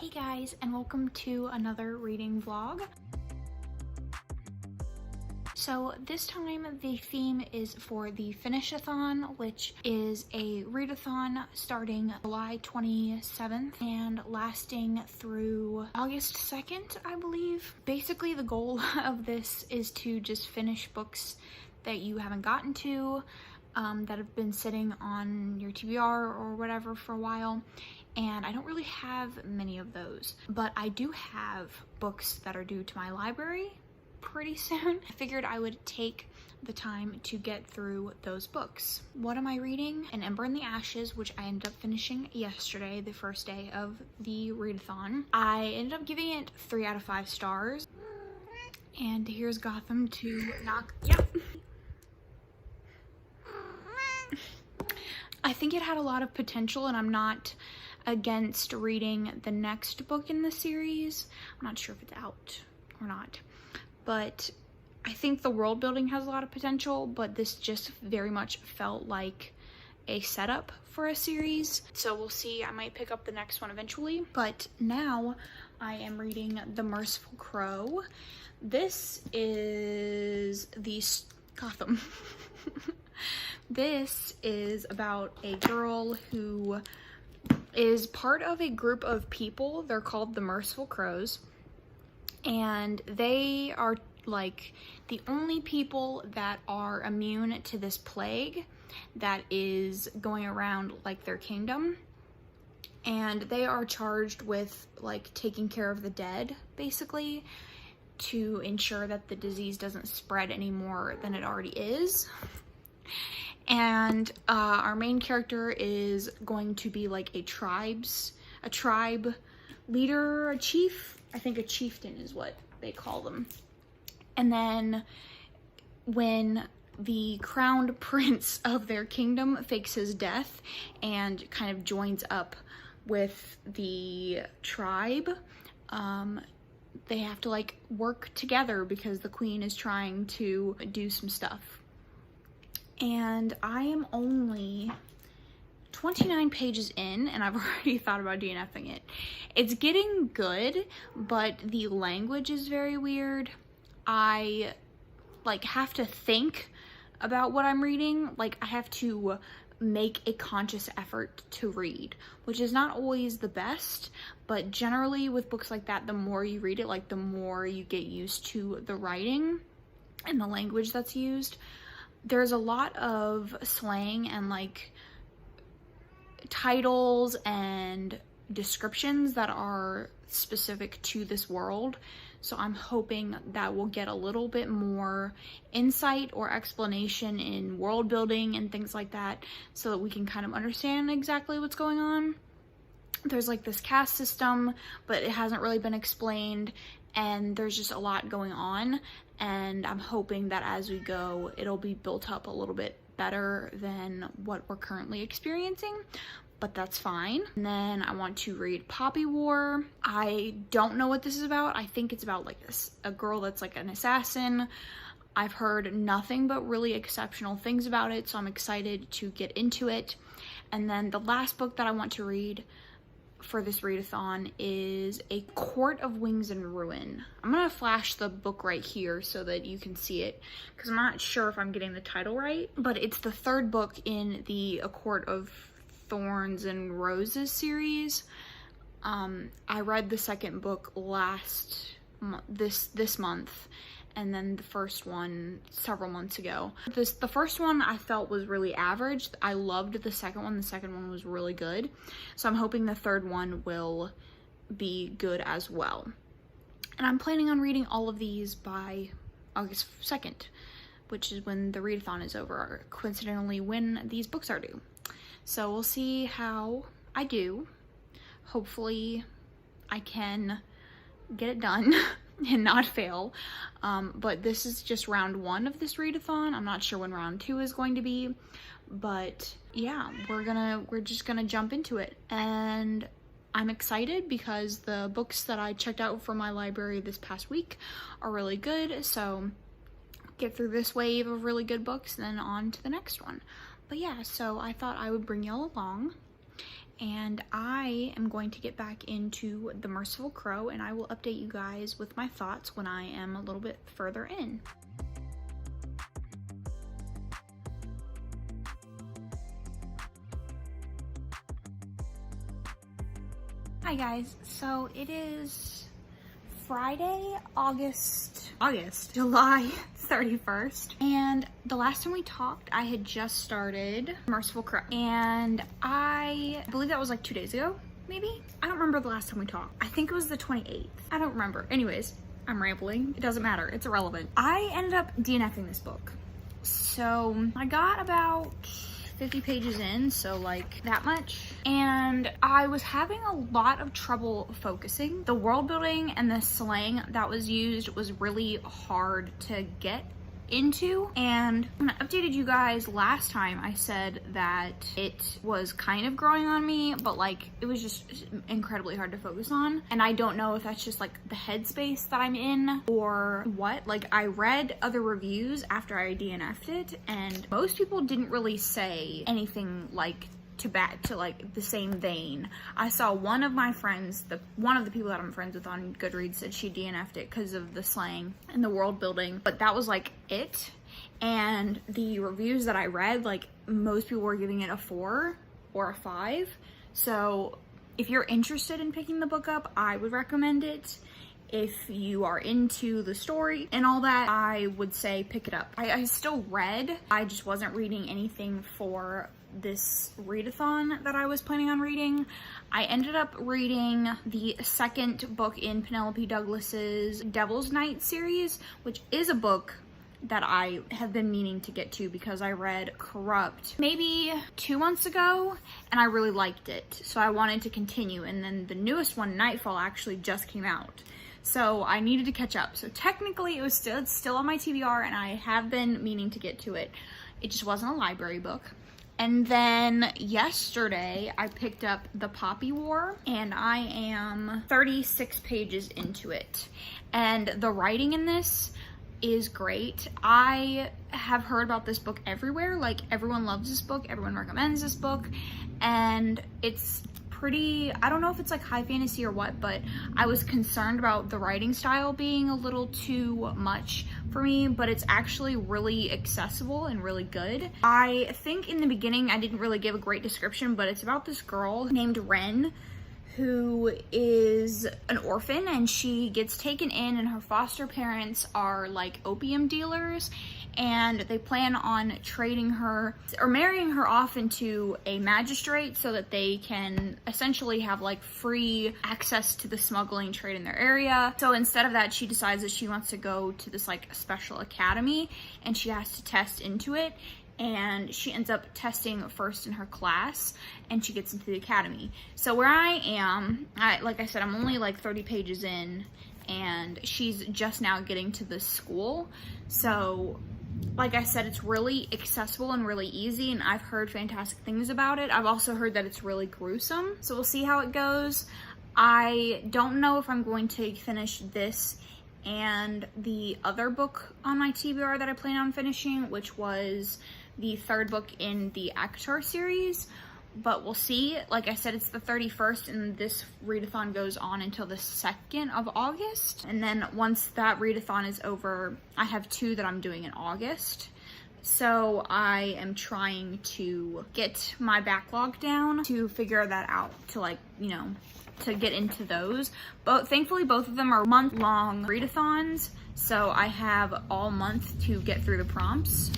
Hey guys, and welcome to another reading vlog. So this time the theme is for the Finish-a-thon, which is a readathon starting July 27th and lasting through August 2nd, I believe. Basically the goal of this is to just finish books that you haven't gotten to, that have been sitting on your TBR or whatever for a while. And I don't really have many of those, but I do have books that are due to my library pretty soon. I figured I would take the time to get through those books. What am I reading? An Ember in the Ashes, which I ended up finishing yesterday, the first day of the readathon. I ended up giving it 3 out of 5 stars. And here's Gotham to knock. Yep. I think it had a lot of potential, and I'm not against reading the next book in the series. I'm not sure if it's out or not, but I think the world building has a lot of potential, but this just very much felt like a setup for a series. So we'll see. I might pick up the next one eventually, but now I am reading The Merciful Crow. This is the Gotham. This is about a girl who is part of a group of people. They're called the Merciful Crows, and they are like the only people that are immune to this plague that is going around like their kingdom, and they are charged with like taking care of the dead, basically, to ensure that the disease doesn't spread any more than it already is. And our main character is going to be like a tribe leader, a chief. I think a chieftain is what they call them. And then when the crowned prince of their kingdom fakes his death and kind of joins up with the tribe, they have to like work together because the queen is trying to do some stuff. And I am only 29 pages in, and I've already thought about DNFing it. It's getting good, but the language is very weird. I like have to think about what I'm reading. Like I have to make a conscious effort to read, which is not always the best, but generally with books like that, the more you read it, like the more you get used to the writing and the language that's used. There's a lot of slang and like titles and descriptions that are specific to this world. So I'm hoping that we'll get a little bit more insight or explanation in world building and things like that, so that we can kind of understand exactly what's going on. There's like this caste system, but it hasn't really been explained, and there's just a lot going on. And I'm hoping that as we go, it'll be built up a little bit better than what we're currently experiencing, but that's fine. And then I want to read Poppy War. I don't know what this is about. I think it's about like a girl that's like an assassin. I've heard nothing but really exceptional things about it, so I'm excited to get into it. And then the last book that I want to read for this readathon is A Court of Wings and Ruin. I'm gonna flash the book right here so that you can see it, because I'm not sure if I'm getting the title right, but it's the 3rd book in the A Court of Thorns and Roses series. I read the 2nd book this month, and then the first one several months ago. The first one I felt was really average. I loved the second one. The second one was really good. So I'm hoping the 3rd one will be good as well. And I'm planning on reading all of these by August 2nd, which is when the readathon is over, or coincidentally when these books are due. So we'll see how I do. Hopefully I can get it done and not fail. But this is just round 1 of this readathon. I'm not sure when round 2 is going to be, but yeah, we're just gonna jump into it. And I'm excited because the books that I checked out from my library this past week are really good. So get through this wave of really good books and then on to the next one. But yeah, so I thought I would bring y'all along and I am going to get back into the Merciful Crow, and I will update you guys with my thoughts when I am a little bit further in. Hi guys, so it is Friday, July 31st, and the last time we talked, I had just started Merciful Crow, and I believe that was like 2 days ago, maybe? I don't remember the last time we talked. I think it was the 28th. I don't remember. Anyways, I'm rambling. It doesn't matter. It's irrelevant. I ended up DNFing this book. So I got about 50 pages in, so like that much, and I was having a lot of trouble focusing. The world building and the slang that was used was really hard to get into, and when I updated you guys last time, I said that it was kind of growing on me, but like it was just incredibly hard to focus on, and I don't know if that's just like the headspace that I'm in or what. Like, I read other reviews after I DNF'd it, and most people didn't really say anything like to like the same vein. I saw one of my friends, one of the people that I'm friends with on Goodreads, said she DNF'd it because of the slang and the world building, but that was like it. And the reviews that I read, like most people were giving it a 4 or a 5. So if you're interested in picking the book up, I would recommend it. If you are into the story and all that, I would say pick it up. I still read, I just wasn't reading anything for this readathon that I was planning on reading. I ended up reading the second book in Penelope Douglas's Devil's Night series, which is a book that I have been meaning to get to because I read Corrupt maybe 2 months ago and I really liked it. So I wanted to continue, and then the newest one, Nightfall, actually just came out. So I needed to catch up. So technically it was still on my TBR, and I have been meaning to get to it. It just wasn't a library book. And then yesterday I picked up The Poppy War, and I am 36 pages into it. And the writing in this is great. I have heard about this book everywhere. Like, everyone loves this book, everyone recommends this book, and it's pretty, I don't know if it's like high fantasy or what, but I was concerned about the writing style being a little too much for me, but it's actually really accessible and really good. I think in the beginning I didn't really give a great description, but it's about this girl named Ren who is an orphan, and she gets taken in, and her foster parents are like opium dealers, and they plan on trading her or marrying her off into a magistrate so that they can essentially have like free access to the smuggling trade in their area. So instead of that, she decides that she wants to go to this like special academy, and she has to test into it. And she ends up testing first in her class, and she gets into the academy. So where I am, like I said, I'm only like 30 pages in, and she's just now getting to this school. So like I said, it's really accessible and really easy, and I've heard fantastic things about it. I've also heard that it's really gruesome, so we'll see how it goes. I don't know if I'm going to finish this and the other book on my TBR that I plan on finishing, which was the third book in the ACOTAR series, but we'll see. Like I said, it's the 31st, and this readathon goes on until the 2nd of August. And then once that readathon is over, I have 2 that I'm doing in August. So I am trying to get my backlog down to figure that out, to like, you know, to get into those. But thankfully both of them are month-long readathons, so I have all month to get through the prompts.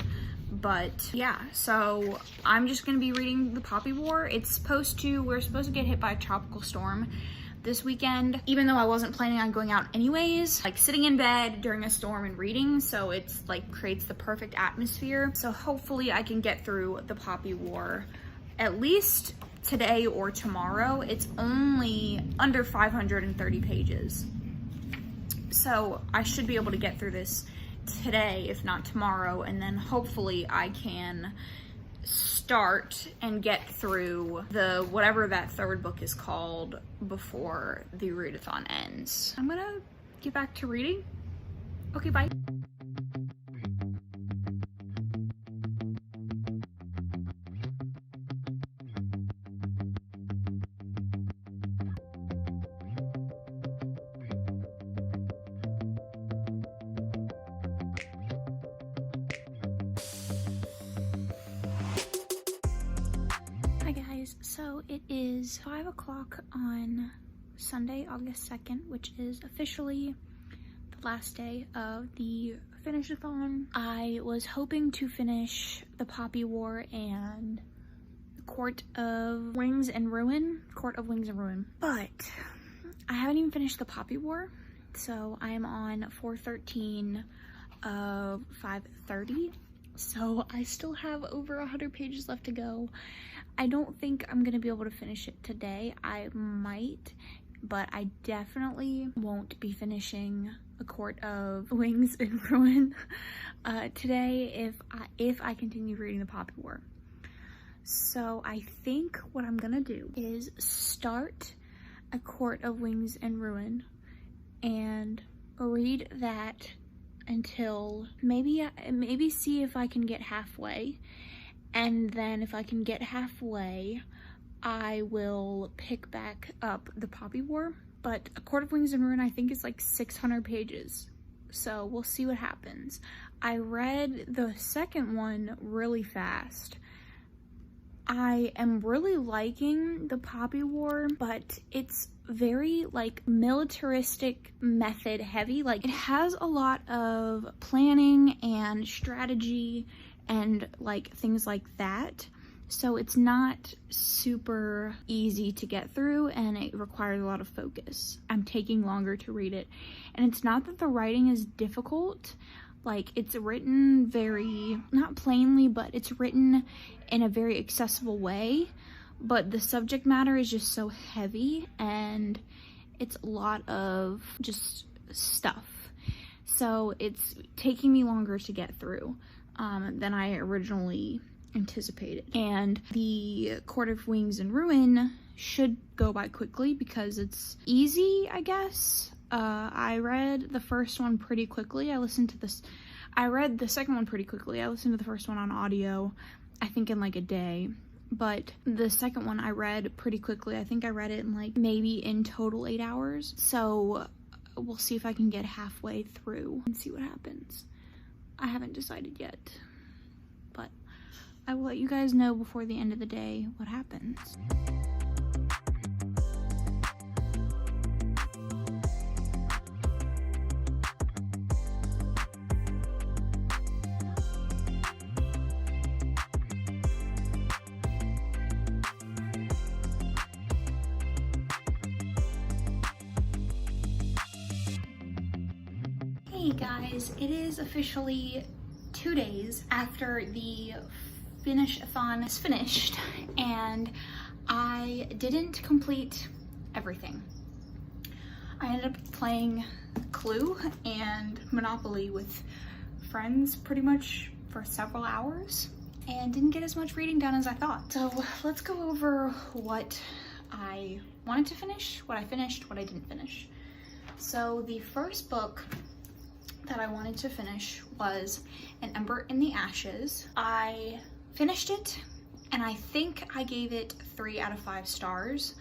But yeah, so I'm just gonna be reading The Poppy War. We're supposed to get hit by a tropical storm this weekend, even though I wasn't planning on going out anyways. Like, sitting in bed during a storm and reading, so it's like creates the perfect atmosphere. So hopefully I can get through The Poppy War at least today or tomorrow. It's only under 530 pages. So I should be able to get through this today, if not tomorrow, and then hopefully I can start and get through the whatever that third book is called before the readathon ends. I'm gonna get back to reading. Okay, bye. it is 5 o'clock on Sunday, August 2nd, which is officially the last day of the Finish-a-thon. I was hoping to finish the Poppy War and Court of Wings and Ruin, but I haven't even finished the Poppy War, so I am on 413 of 530, so I still have over 100 pages left to go. I don't think I'm gonna be able to finish it today. I might, but I definitely won't be finishing A Court of Wings and Ruin today if I continue reading the Poppy War. So I think what I'm gonna do is start A Court of Wings and Ruin and read that until maybe see if I can get halfway, and then if I can get halfway I will pick back up the Poppy War. But A Court of Wings and Ruin I think is like 600 pages, so we'll see what happens. I read the second one really fast. I am really liking the Poppy War, but it's very like militaristic method heavy. Like, it has a lot of planning and strategy and like things like that, so it's not super easy to get through and it requires a lot of focus. I'm taking longer to read it, and it's not that the writing is difficult. Like, it's written very, not plainly, but it's written in a very accessible way, but the subject matter is just so heavy and it's a lot of just stuff. So it's taking me longer to get through than I originally anticipated. And the Court of Wings and Ruin should go by quickly because it's easy, I guess. I read the first one pretty quickly. I read the second one pretty quickly. I listened to the first one on audio, I think in like a day. But the second one I read pretty quickly. I think I read it in like maybe in total 8 hours. So we'll see if I can get halfway through and see what happens. I haven't decided yet, but I will let you guys know before the end of the day what happens. Hey guys, it is officially 2 days after the Finish-a-thon is finished, and I didn't complete everything. I ended up playing Clue and Monopoly with friends pretty much for several hours and didn't get as much reading done as I thought. So let's go over what I wanted to finish, what I finished, what I didn't finish. So the first book that I wanted to finish was An Ember in the Ashes. I finished it, and I think I gave it 3 out of 5 stars.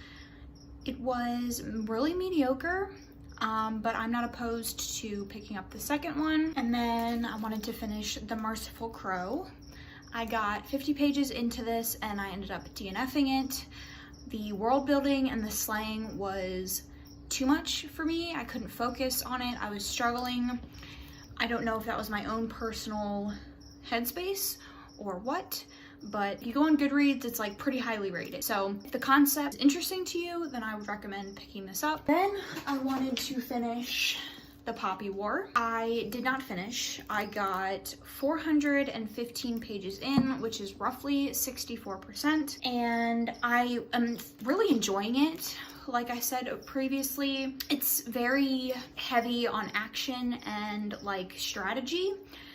It was really mediocre, but I'm not opposed to picking up the second one. And then I wanted to finish The Merciful Crow. I got 50 pages into this and I ended up DNFing it. The world building and the slang was too much for me. I couldn't focus on it. I was struggling. I don't know if that was my own personal headspace or what, but if you go on Goodreads, it's like pretty highly rated. So if the concept is interesting to you, then I would recommend picking this up. Then I wanted to finish the Poppy War. I did not finish. I got 415 pages in, which is roughly 64%, and I am really enjoying it. Like I said previously, it's very heavy on action and like strategy,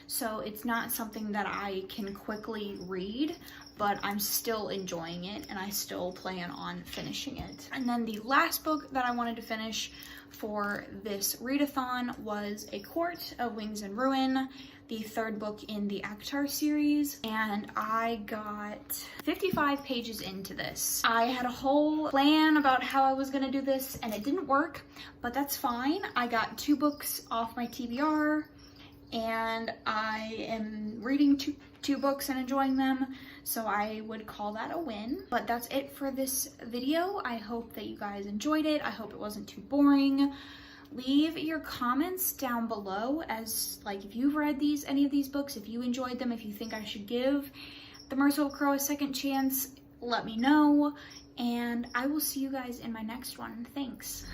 so it's not something that I can quickly read, but I'm still enjoying it and I still plan on finishing it. And then the last book that I wanted to finish for this readathon was A Court of Wings and Ruin, the third book in the ACOTAR series, and I got 55 pages into this. I had a whole plan about how I was gonna do this and it didn't work, but that's fine. I got 2 books off my TBR and I am reading two books and enjoying them, so I would call that a win. But that's it for this video. I hope that you guys enjoyed it. I hope it wasn't too boring. Leave your comments down below as like if you've read any of these books, if you enjoyed them, if you think I should give The Merciful Crow a second chance, let me know, and I will see you guys in my next one. Thanks.